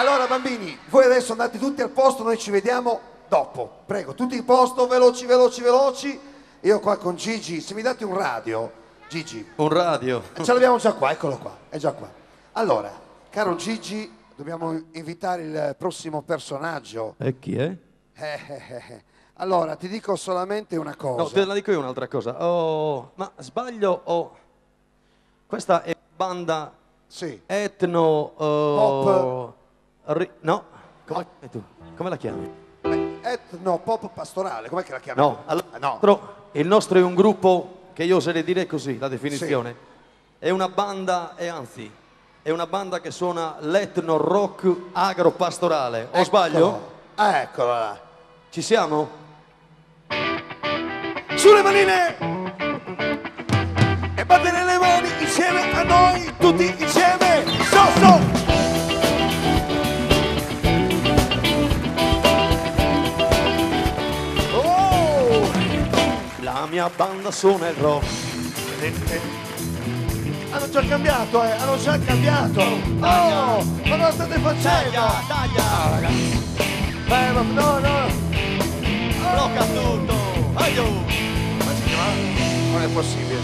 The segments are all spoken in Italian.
Allora bambini, voi adesso andate tutti al posto, noi ci vediamo dopo. Prego, tutti in posto, veloci, veloci, veloci. Io qua con Gigi, se mi date un radio, Gigi. Un radio? Ce l'abbiamo già qua, eccolo qua, è già qua. Allora, caro Gigi, dobbiamo invitare il prossimo personaggio. E chi è? Allora, ti dico solamente una cosa. No, te la dico io un'altra cosa. Oh, ma sbaglio o... Questa è banda Sì. etno... Pop. No, come la chiami? Etno pop pastorale, com'è che la chiami? No, allora, no. Il nostro è un gruppo che io oserei dire così, la definizione. Sì. È una banda, e anzi, è una banda che suona l'etno rock agropastorale. O sbaglio? Eccola là. Ci siamo? Sulle manine! E battere le mani insieme a noi, tutti insieme! So! La mia banda suona il rock. Hanno già cambiato, hanno già cambiato. Oh, ma cosa state facendo? Taglia, ragazzi. No. Blocca tutto. Aiuto. Non è possibile.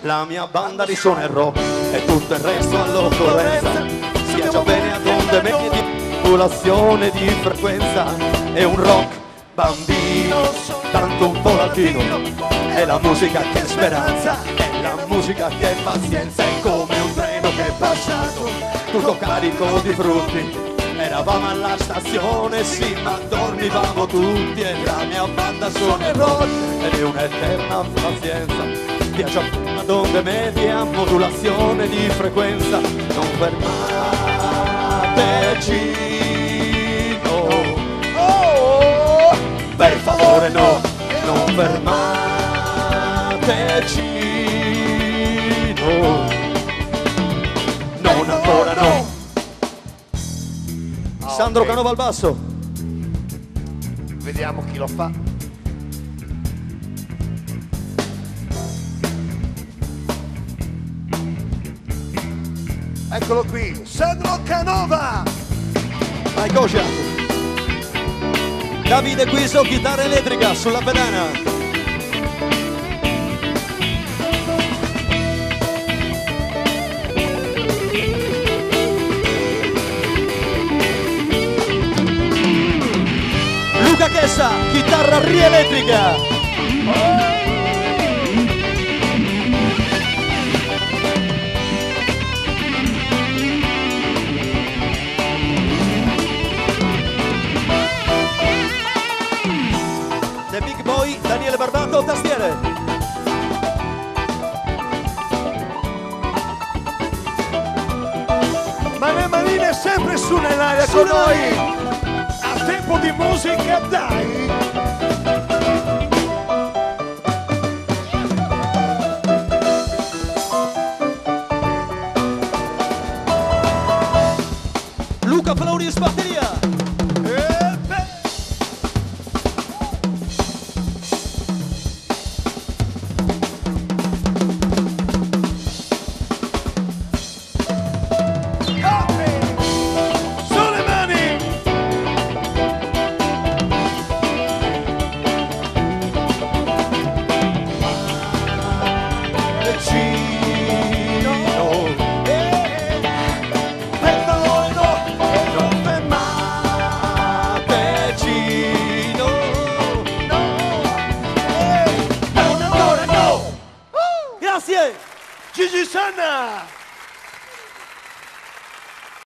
La mia banda risuona il rock e tutto il resto all'occorrenza. Viaggia bene ad onde medie di popolazione di frequenza. È un rock bambino, tanto un po' latino, è la musica che è speranza, è la musica che è pazienza, è come un treno che è passato, tutto carico di frutti, eravamo alla stazione, sì, ma dormivamo tutti, e la mia banda suona il rock, ed è un'eterna pazienza, viaggia ad onde medie a modulazione di frequenza, non fermateci. Per favore no, non fermateci, no, non ancora no. Sandro Canova al basso. Vediamo chi lo fa. Eccolo qui, Sandro Canova. Vai Coscia. Davide Guiso, chitarra elettrica sulla pedana. Luca Chessa, chitarra rielettrica. The Big Boy, Daniele Barbato, tastiere. Ma le manine sempre su nell'aria con noi. A tempo di musica, dai. Luca Flauris, batteria. Gigi Sanna!